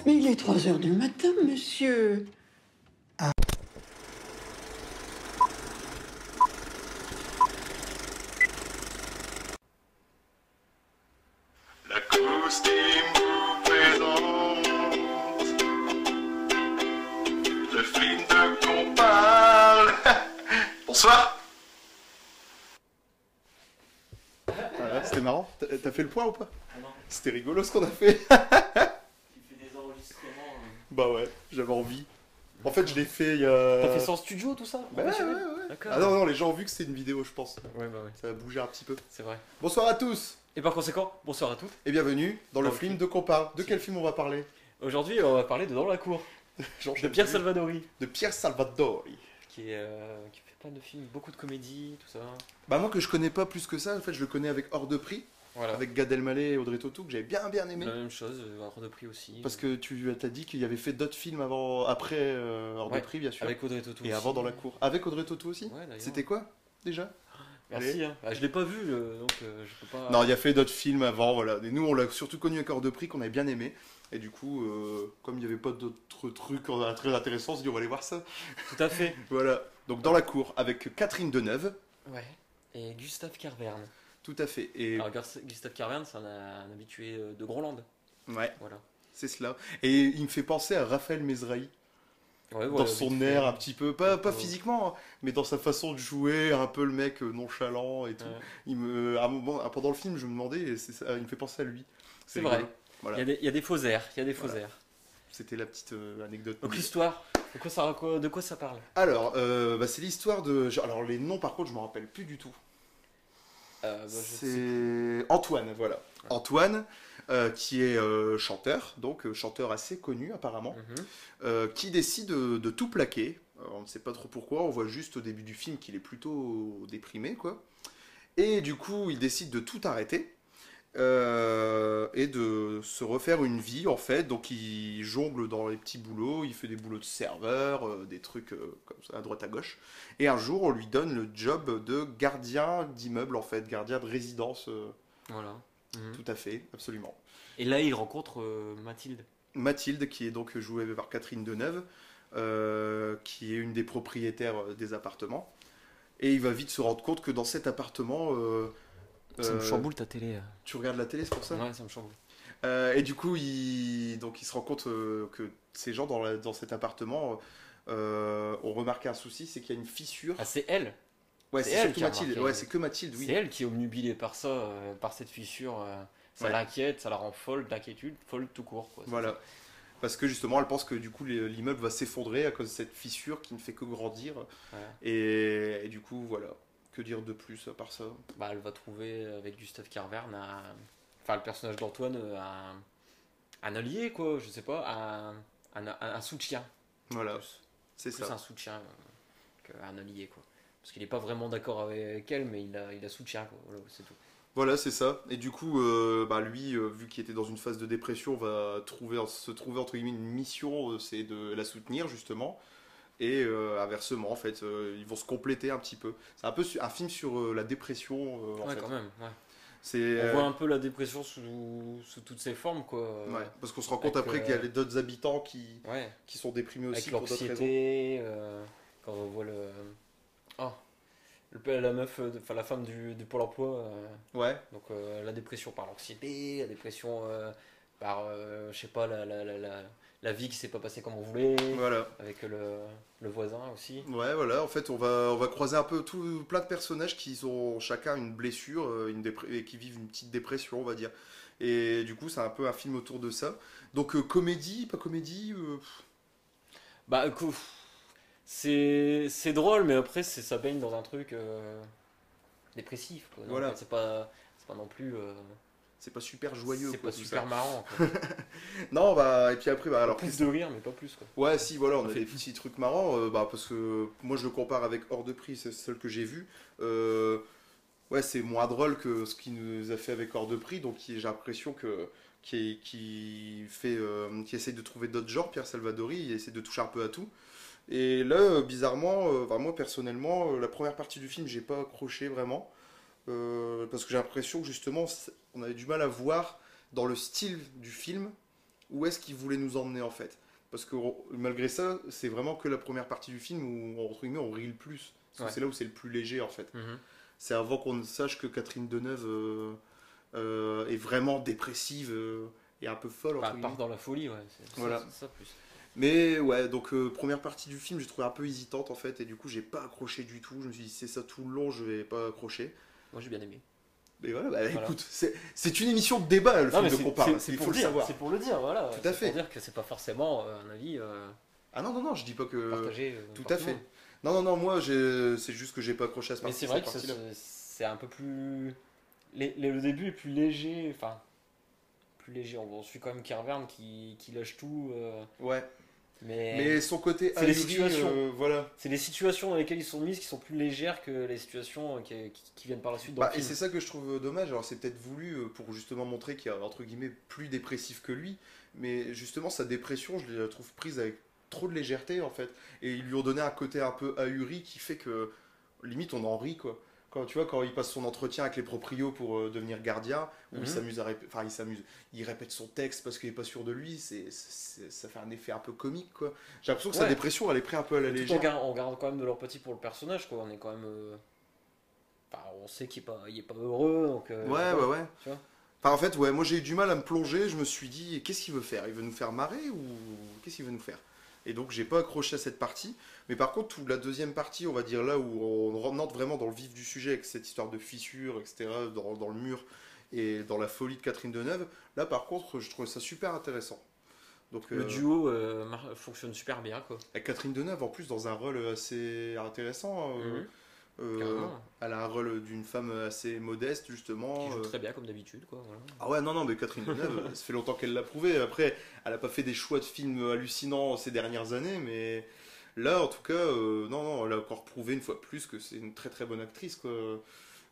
Mais il est 3 heures du matin, monsieur. La costume vous présente le film de qu'on parle. Bonsoir. Voilà, c'était marrant. T'as fait le point ou pas? Ah non, C'était rigolo ce qu'on a fait. tu fais des enregistrements. Bah ouais, j'avais envie. En fait, je l'ai fait il y a... T'as fait ça en studio tout ça? Bah ouais, ouais. D'accord. Ah non, non, les gens ont vu que c'est une vidéo, je pense. Ouais, bah ouais, Ça va bouger un petit peu. c'est vrai. Bonsoir à tous Et par conséquent, bonsoir à tous. et bienvenue dans le Dans le film film. de qu'on parle. De quel film on va parler? Aujourd'hui, on va parler de Dans la cour, de Pierre Salvadori, De Pierre Salvadori. qui fait plein de films, beaucoup de comédies, tout ça. Bah moi que je connais pas plus que ça, en fait je le connais avec Hors de Prix, Voilà. avec Gad Elmaleh et Audrey Tautou, que j'avais bien aimé. La même chose, hors de prix aussi. Parce que tu t'as dit qu'il y avait fait d'autres films après Hors de Ouais, Prix, bien sûr. avec Audrey Tautou Et aussi. avant Dans la cour. Avec Audrey Tautou aussi. Ouais, d'ailleurs. C'était quoi déjà? Merci. Hein. Ah, je l'ai pas vu, donc je peux pas. Non, il a fait d'autres films avant, voilà. Et nous, on l'a surtout connu avec Hors de Prix, qu'on avait bien aimé. Et du coup, comme il n'y avait pas d'autres trucs très intéressants, on s'est dit, on va aller voir ça. Tout à fait. Voilà. Donc, Dans la cour, avec Catherine Deneuve. Ouais. Et Gustave Carverne. Tout à fait. Et Alors, Gustave Carverne, c'est un habitué de Groenland. ouais, Voilà. c'est cela. Et il me fait penser à Raphaël Mesrahi. Ouais, Dans voilà, son vite air fait. un petit peu, pas Ouais. physiquement, hein, mais dans sa façon de jouer, un peu le mec nonchalant et tout. Ouais. À un moment, pendant le film, je me demandais, et il me fait penser à lui. C'est rigolo. vrai. Voilà. Il y a des faux airs. Il y a des faux Voilà. airs. C'était la petite anecdote. Donc l'histoire, de quoi ça parle? Alors, c'est l'histoire de. Alors, les noms, par contre, je me rappelle plus du tout. Je sais. C'est Antoine, voilà. Ouais. Antoine, qui est chanteur, donc chanteur assez connu apparemment, qui décide de tout plaquer. On ne sait pas trop pourquoi, on voit juste au début du film qu'il est plutôt déprimé, quoi. Et du coup, il décide de tout arrêter et de se refaire une vie, en fait. Donc, il jongle dans les petits boulots, il fait des boulots de serveur, des trucs comme ça, à droite à gauche. Et un jour, on lui donne le job de gardien d'immeuble, en fait, gardien de résidence. Voilà. Tout à fait, absolument. Et là, il rencontre Mathilde. Mathilde, qui est donc jouée par Catherine Deneuve, qui est une des propriétaires des appartements. Et il va vite se rendre compte que dans cet appartement... Ça me chamboule ta télé. Tu regardes la télé, c'est pour ça? Ouais, ça me chamboule. Et du coup, il se rend compte que ces gens dans cet appartement ont remarqué un souci, c'est qu'il y a une fissure. Ah, c'est elle. Ouais, c'est c'est elle surtout qui a Mathilde. remarqué. Ouais, c'est que Mathilde, C'est oui. elle qui est obnubilée par ça, par cette fissure. Ça Ouais. l'inquiète, ça la rend folle d'inquiétude, folle tout court. Quoi, c'est Voilà. ça. Parce que justement, elle pense que du coup, l'immeuble va s'effondrer à cause de cette fissure qui ne fait que grandir. Voilà. Et du coup, voilà. Que dire de plus à part ça? Bah, elle va trouver avec Gustave Carverne, enfin le personnage d'Antoine, un allié, quoi, je sais pas, un soutien. Voilà, Plus, c'est plus ça. un soutien qu'un allié, quoi. Parce qu'il n'est pas vraiment d'accord avec elle, mais il a soutien, quoi. Voilà, c'est tout. Voilà, c'est ça. Et du coup, lui, vu qu'il était dans une phase de dépression, va se trouver entre guillemets une mission, c'est de la soutenir justement. Et inversement, en fait, ils vont se compléter un petit peu. C'est un peu un film sur la dépression, en Ouais, fait. quand même, ouais. C'est, On voit un peu la dépression sous toutes ses formes, quoi. ouais, parce qu'on se rend compte avec, après qu'il y a d'autres habitants Ouais, qui sont déprimés aussi avec pour d'autres raisons. l'anxiété, quand on voit Oh, la meuf, enfin la femme du Pôle emploi, Ouais, donc la dépression par l'anxiété, la dépression par, je sais pas, la vie qui s'est pas passée comme on voulait, voilà. avec le voisin aussi. Ouais, voilà. En fait, on va croiser un peu plein de personnages qui ont chacun une blessure, et qui vivent une petite dépression, on va dire. Et du coup, c'est un peu un film autour de ça. Donc, comédie, pas comédie Bah, c'est drôle, mais après, ça baigne dans un truc dépressif, quoi. Donc, Voilà. c'est pas non plus. c'est pas super joyeux, C'est quoi, pas tout super ça. marrant, quoi. Non, bah, et puis après, bah, alors. Plus de rire, mais pas plus, quoi. Ouais, si, voilà, on a fait des petits trucs marrants, parce que moi je le compare avec Hors de Prix, c'est celle que j'ai vue. Ouais, c'est moins drôle que ce qu'il nous a fait avec Hors de Prix, donc j'ai l'impression qui essaye de trouver d'autres genres, Pierre Salvadori, il essaie de toucher un peu à tout. Et là, bizarrement, enfin, moi personnellement, la première partie du film, j'ai pas accroché vraiment, parce que j'ai l'impression que justement, on avait du mal à voir dans le style du film où est-ce qu'il voulait nous emmener en fait. Parce que malgré ça, c'est vraiment que la première partie du film où entre guillemets, on rit le plus. Parce que Ouais. c'est là où c'est le plus léger en fait. Mhm. C'est avant qu'on ne sache que Catherine Deneuve est vraiment dépressive et un peu folle. Enfin, Entre elle part guillemets. dans la folie, ouais. Voilà. C'est ça plus. Mais ouais, donc première partie du film, j'ai trouvé un peu hésitante en fait. Et du coup, j'ai pas accroché du tout. Je me suis dit, c'est ça tout le long, je vais pas accrocher. Moi j'ai bien aimé. Mais voilà, bah, Voilà. écoute, c'est une émission de débat, le Non, mais film de qu'on parle. c'est Il pour faut le le dire, savoir. c'est pour le dire, voilà. Tout à C'est fait. pour dire que c'est pas forcément un avis Ah non, non, non, je dis pas que. partagé. Tout par à le fait. monde. Non, non, non, moi, c'est juste que j'ai pas accroché à ce Mais parti- c'est vrai cette que partie-là. c'est un peu plus. Le début est plus léger, enfin. Plus léger. On suit quand même Kervern qui lâche tout. Ouais. Mais Mais son côté c'est les ahuri, situations. voilà. c'est les situations dans lesquelles ils sont mis qui sont plus légères que les situations qui viennent par la suite dans Bah, le et film. c'est ça que je trouve dommage. Alors, c'est peut-être voulu pour justement montrer qu'il y a entre guillemets plus dépressif que lui. Mais justement, sa dépression, je la trouve prise avec trop de légèreté en fait. Et ils lui ont donné un côté un peu ahuri qui fait que limite on en rit quoi. Quand tu vois, quand il passe son entretien avec les proprios pour devenir gardien, où Mhm. il s'amuse enfin il s'amuse, il répète son texte parce qu'il est pas sûr de lui, ça fait un effet un peu comique quoi. J'ai l'impression que sa Ouais. dépression elle est prise un peu à la Tout légère. on garde quand même de l'empathie pour le personnage, quoi. On est quand même. Enfin, on sait il est pas heureux, donc. Ouais, voilà, ouais, ouais. tu vois. Enfin, en fait, ouais, moi j'ai eu du mal à me plonger. Je me suis dit, qu'est-ce qu'il veut faire? Il veut nous faire marrer ou qu'est-ce qu'il veut nous faire? Et donc, j'ai pas accroché à cette partie. Mais par contre, la deuxième partie, on va dire là où on rentre vraiment dans le vif du sujet avec cette histoire de fissure, etc., dans le mur et dans la folie de Catherine Deneuve, là par contre, je trouvais ça super intéressant. Donc, Le duo fonctionne super bien, quoi. avec Catherine Deneuve, en plus, dans un rôle assez intéressant. Carrément. Elle a un rôle d'une femme assez modeste, justement. Qui joue très bien, comme d'habitude, quoi. Voilà. Ah ouais, non, non, mais Catherine Deneuve, ça fait longtemps qu'elle l'a prouvé. Après, elle a pas fait des choix de films hallucinants ces dernières années, mais là, en tout cas, non, non, elle a encore prouvé une fois plus que c'est une très très bonne actrice, quoi.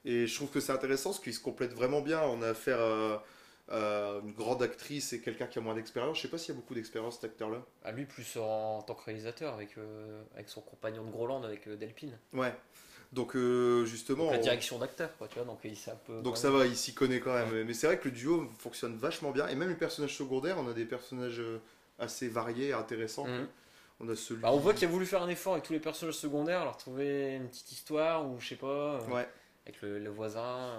Et je trouve que c'est intéressant parce qu'ils se complètent vraiment bien. On a affaire à une grande actrice et quelqu'un qui a moins d'expérience. Je sais pas s'il y a beaucoup d'expérience, cet acteur-là. À lui, plus en tant que réalisateur, avec son compagnon de Groland, avec Delphine. Ouais. Donc, justement. Donc, la direction d'acteur, quoi, tu vois. Donc, il s'est un peu. Donc quand ça même- va, il s'y connaît quand même. Mais c'est vrai que le duo fonctionne vachement bien. Et même les personnages secondaires, on a des personnages assez variés, intéressants. Mhm. On a celui. Bah, on voit qu'il a voulu faire un effort avec tous les personnages secondaires, leur trouver une petite histoire, ou je sais pas, Ouais. avec le voisin.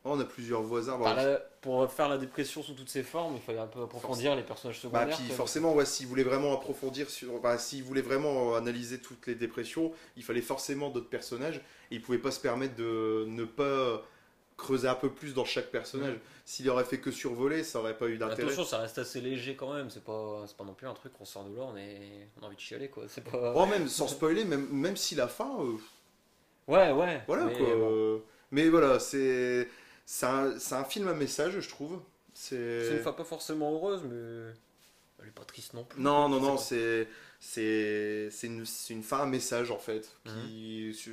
Oh, on a plusieurs voisins. Enfin, pour faire la dépression sous toutes ses formes, il fallait un peu approfondir les personnages Bah, secondaires. puis quoi. forcément, ouais, s'il voulait vraiment approfondir s'il voulait vraiment analyser toutes les dépressions, il fallait forcément d'autres personnages. Et il pouvait pas se permettre de ne pas creuser un peu plus dans chaque personnage. S'il aurait fait que survoler, ça aurait pas eu Mais d'intérêt. attention, ça reste assez léger quand même, c'est pas non plus un truc qu'on sort de là, on a envie de chialer, quoi. C'est pas. Oh, même sans spoiler, même si la fin, Ouais. voilà mais quoi. bon, Mais voilà, c'est un film à message, je trouve. c'est une fin pas forcément heureuse, mais elle est pas triste non plus. Non, non, C'est non, pas- c'est une fin à message en fait,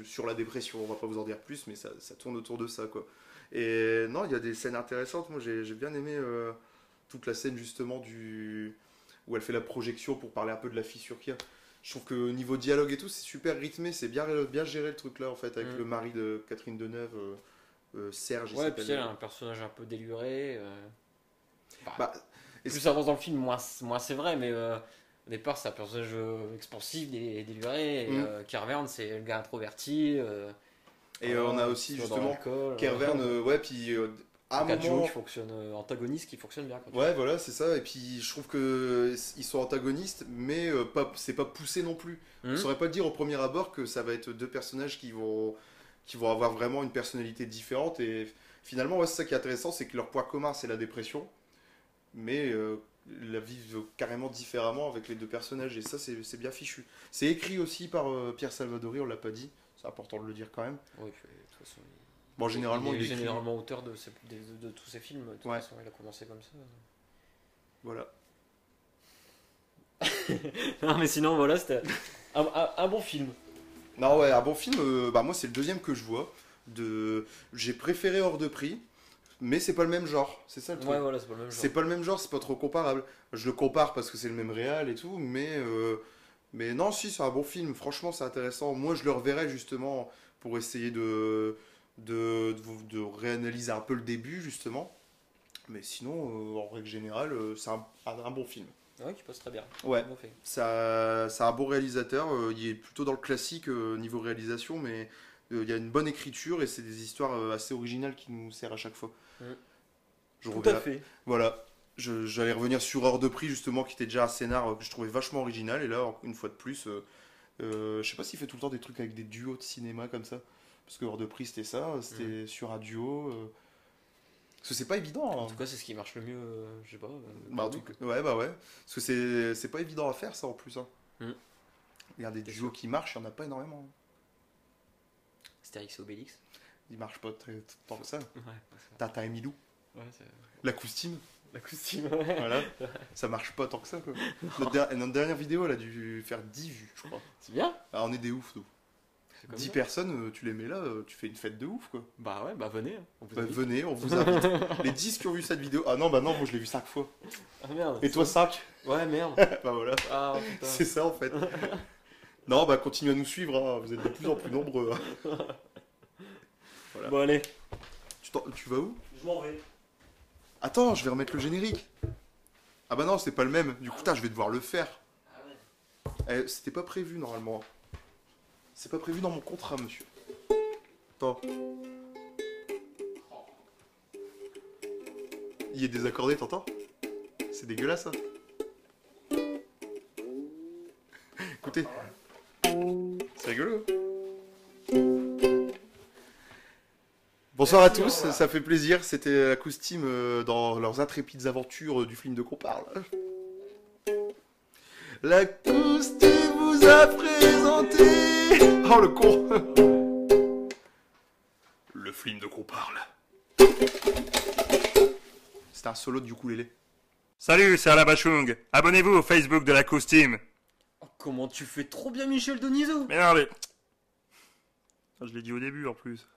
sur la dépression. On va pas vous en dire plus, mais ça tourne autour de ça quoi. Et non, il y a des scènes intéressantes. Moi, j'ai bien aimé toute la scène justement où elle fait la projection pour parler un peu de la fissure qu'il y a. Je trouve que niveau dialogue et tout, c'est super rythmé, c'est bien géré le truc là en fait, avec le mari de Catherine Deneuve, Serge. il Ouais, s'appelle. puis elle a un personnage un peu déluré. Bah, et Plus ça avance dans le film, moins c'est vrai, mais au départ, c'est un personnage expansif, déluré. Et, Kervern, c'est le gars introverti. Et on a aussi justement Kervern, ouais, puis à un Duo moment. qui fonctionne, antagoniste qui fonctionne bien. Quoi, Ouais, voilà, c'est ça. Et puis je trouve que ils sont antagonistes, mais c'est pas poussé non plus. On saurait pas dire au premier abord que ça va être deux personnages qui vont avoir vraiment une personnalité différente. Et finalement, ouais, c'est ça qui est intéressant, c'est que leur point commun, c'est la dépression, mais la vivent carrément différemment avec les deux personnages. Et ça, c'est bien fichu. C'est écrit aussi par Pierre Salvadori, on l'a pas dit. C'est important de le dire quand même. Ouais, puis, de toute façon, Bon, généralement, il est il écrit. généralement auteur de tous ses films. De toute Ouais. façon, il a commencé comme ça. Voilà. Non, mais sinon, voilà, c'était un bon film. Non, ouais, un bon film, bah moi c'est le deuxième que je vois. J'ai préféré Hors de prix, mais c'est pas le même genre, c'est ça le truc. Ouais, voilà, c'est pas le même genre. C'est pas le même genre, c'est pas trop comparable. Je le compare parce que c'est le même réal et tout, mais non, si, c'est un bon film, franchement c'est intéressant. Moi je le reverrai justement pour essayer de réanalyser un peu le début justement. Mais sinon, en règle générale, c'est un bon film. Ouais, qui passe très bien. Ouais. Bien fait. C'est un bon réalisateur, il est plutôt dans le classique niveau réalisation, mais il y a une bonne écriture et c'est des histoires assez originales qui nous servent à chaque fois. Mm. Je Tout à reviens- fait. Voilà, j'allais revenir sur Hors de prix justement, qui était déjà un scénar que je trouvais vachement original, et là, une fois de plus, je sais pas s'il fait tout le temps des trucs avec des duos de cinéma comme ça, parce que Hors de prix c'était ça, c'était sur un duo. Parce que c'est pas évident. En Hein. tout cas, c'est ce qui marche le mieux, je sais pas. Bah, en tout cas, ouais, bah ouais. Parce que c'est pas évident à faire ça en plus. Hein. Mm. Regarde, des C'est duos qui marchent, il y en a pas énormément. Astérix et Obélix. Ils marchent pas très tant que ça. Ouais, Tata et Milou, ouais, c'est... la coustime, La costume, ouais. voilà. Ça marche pas tant que ça quoi. Notre dernière vidéo elle a dû faire 10 vues, je crois. C'est bien. Ah, on est des oufs nous. C'est comme 10 ça. personnes, tu les mets là, tu fais une fête de ouf quoi. Bah ouais, bah venez. On vous Bah, invite. venez, on vous invite. Les 10 qui ont vu cette vidéo. Ah non, bah non, moi je l'ai vu 5 fois. Ah merde. Et toi 5. Ouais, merde. Bah voilà. Ah putain. C'est ça en fait. Non, bah continuez à nous suivre, hein. Vous êtes de plus en plus nombreux. Hein. Voilà. Bon, allez. Tu vas où? Je m'en vais. Attends, je vais remettre le générique. Ah bah non, c'est pas le même. Du coup, je vais devoir le faire. Ah ouais. C'était pas prévu normalement. C'est pas prévu dans mon contrat, monsieur. Attends. Il est désaccordé, t'entends? C'est dégueulasse, ça. Écoutez. C'est rigolo. Bonsoir à tous, ça fait plaisir. C'était la coustime dans leurs intrépides aventures du film de qu'on parle. La coustime vous a présenté. Oh le con. Le film de qu'on parle. C'était un solo de ukulélé. Salut, c'est Alain Bachung. Abonnez-vous au Facebook de la coustime. Oh, comment tu fais trop bien Michel Denisot. Mais non, mais... Je l'ai dit au début en plus.